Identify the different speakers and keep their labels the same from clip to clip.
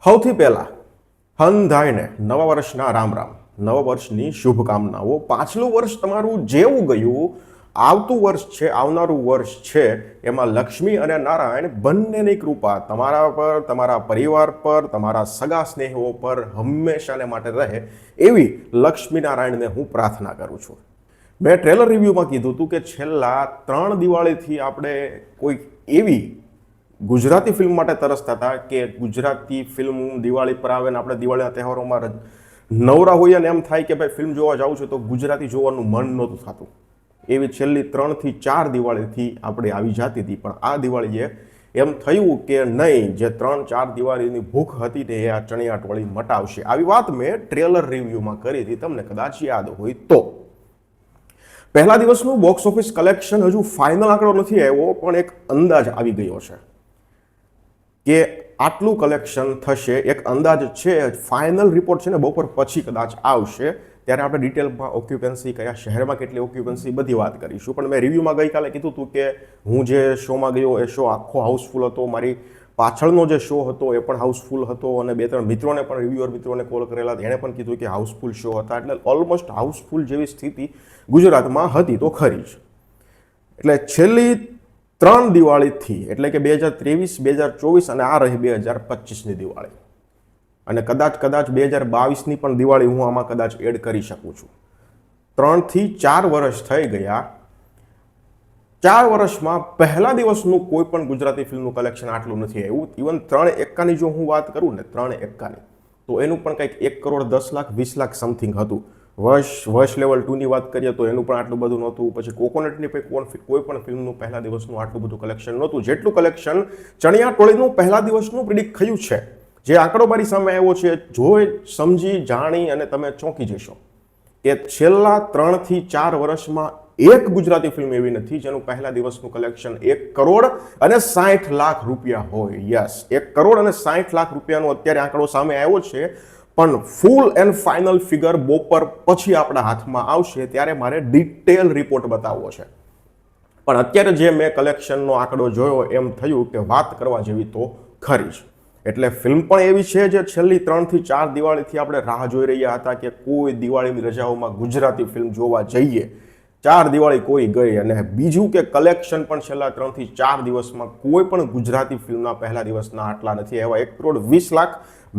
Speaker 1: સૌથી પહેલા હંધાઈને નવા વર્ષના રામ રામ, નવા વર્ષની શુભકામનાઓ. પાછલું વર્ષ તમારું જેવું ગયું, આવતું વર્ષ છે, આવનારું વર્ષ છે, એમાં લક્ષ્મી અને નારાયણ બંનેની કૃપા તમારા પર, તમારા પરિવાર પર, તમારા સગા સ્નેહીઓ પર હંમેશાને માટે રહે એવી લક્ષ્મી નારાયણને હું પ્રાર્થના કરું છું. મેં ટ્રેલર રિવ્યૂમાં કીધું હતું કે છેલ્લા 3 દિવાળીથી આપણે કોઈક એવી ગુજરાતી ફિલ્મ માટે તરસતા હતા કે ગુજરાતી ફિલ્મ દિવાળી પર આવે ને આપણે દિવાળીના તહેવારોમાં નવરા હોઈએ અને એમ થાય કે ભાઈ ફિલ્મ જોવા જાઉં છું તો ગુજરાતી જોવાનું મન નહોતું થતું. એવી છેલ્લી 3 થી 4 દિવાળીથી આપણે આવી જતી હતી, પણ આ દિવાળીએ એમ થયું કે નહીં, જે 3-4 દિવાળીની ભૂખ હતી ને એ આ ચણિયા ટોળી મટાવશે. આવી વાત મેં ટ્રેલર રિવ્યૂમાં કરી હતી, તમને કદાચ યાદ હોય તો. પહેલા દિવસનું બોક્સ ઓફિસ કલેક્શન હજુ ફાઇનલ આંકડો નથી આવ્યો, પણ એક અંદાજ આવી ગયો છે કે આટલું કલેક્શન થશે. એક અંદાજ છે, ફાઇનલ રિપોર્ટ છે ને બપોર પછી કદાચ આવશે, ત્યારે આપણે ડિટેલમાં ઓક્યુપન્સી, કયા શહેરમાં કેટલી ઓક્યુપન્સી, બધી વાત કરીશું. પણ મેં રિવ્યૂમાં ગઈકાલે કીધું હતું કે હું જે શોમાં ગયો એ શો આખો હાઉસફુલ હતો, મારી પાછળનો જે શો હતો એ પણ હાઉસફુલ હતો, અને 2-3 મિત્રોને પણ, રિવ્યુઅર મિત્રોને કોલ કરેલા, એણે પણ કીધું કે હાઉસફુલ શો હતા. એટલે ઓલમોસ્ટ હાઉસફુલ જેવી સ્થિતિ ગુજરાતમાં હતી તો ખરી જ. એટલે છેલ્લી 3 દિવાળીથી, એટલે કે 2023, 2024 અને આ રહી 2025ની દિવાળી, અને કદાચ 2022ની પણ દિવાળી હું આમાં કદાચ એડ કરી શકું છું. 3 થી 4 વર્ષ થઈ ગયા. 4 વર્ષમાં પહેલા દિવસનું કોઈ પણ ગુજરાતી ફિલ્મનું કલેક્શન આટલું નથી આવ્યું. ઇવન 3 જો હું વાત કરું ને, 3 તો એનું પણ કંઈક 1 કરોડ 10 લાખ 20 લાખ સમથિંગ હતું. વર્ષ લેવલ 2ની વાત કરીએ તો એનું પણ આટલું બધું નહોતું. પછી કોકોનટની કોઈ પણ ફિલ્મનું પહેલા દિવસનું આટલું બધું કલેક્શન નહોતું જેટલું કલેક્શન ચણિયા ટોળીનું પહેલા દિવસનું પ્રિડિક્ટ થયું છે. જે આંકડો મારી સામે આવ્યો છે, જોઈ સમજી જાણી અને તમે ચોંકી જશો કે છેલ્લા 3 થી 4 વર્ષમાં એક ગુજરાતી ફિલ્મ એવી નથી જેનું પહેલા દિવસનું કલેક્શન 1 કરોડ અને 60 લાખ રૂપિયા હોય. યસ, 1 કરોડ અને 60 લાખ રૂપિયાનો અત્યારે આંકડો સામે આવ્યો છે, પણ ફૂલ એન્ડ ફાઇનલ ફિગર બપોર પછી આપણા હાથમાં આવશે ત્યારે મારે ડિટેલ રિપોર્ટ બતાવવો છે. પણ અત્યારે જે મેં કલેક્શનનો આંકડો જોયો એમ થયું કે વાત કરવા જેવી તો ખરી જ. એટલે ફિલ્મ પણ એવી છે જે છેલ્લી 3 થી 4 દિવાળીથી આપણે રાહ જોઈ રહ્યા હતા કે કોઈ દિવાળીની રજાઓમાં ગુજરાતી ફિલ્મ જોવા જઈએ. 4 દિવાળી કોઈ ગઈ, અને બીજું કે કલેક્શન પણ છેલ્લા 3 થી 4 દિવસમાં કોઈ પણ ગુજરાતી ફિલ્મના પહેલા દિવસના આટલા નથી આવ્યા. 1 crore 20 lakh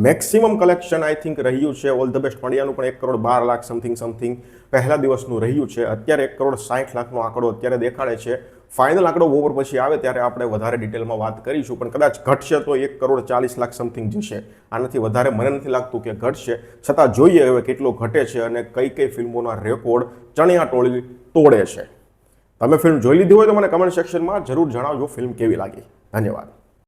Speaker 1: maximum collection I think રહ્યું છે. ઓલ ધ બેસ્ટ પંડ્યાનું પણ 1 કરોડ 12 લાખ સમથિંગ પહેલા દિવસનું રહ્યું છે. અત્યારે 1 કરોડ 60 લાખનો આંકડો અત્યારે દેખાડે છે. ફાઇનલ આંકડો બપોર પછી આવે ત્યારે આપણે વધારે ડિટેલમાં વાત કરીશું, પણ કદાચ ઘટશે તો 1 કરોડ 40 લાખ સમથિંગ જશે. આનાથી વધારે મને નથી લાગતું કે ઘટશે. છતાં જોઈએ હવે કેટલો ઘટે છે અને કઈ ફિલ્મોના રેકોર્ડ ચણિયા ટોળી તોડે છે. તમે ફિલ્મ જોઈ લીધી હોય તો મને કમેન્ટ સેક્શનમાં જરૂર જણાવજો ફિલ્મ કેવી લાગી. ધન્યવાદ.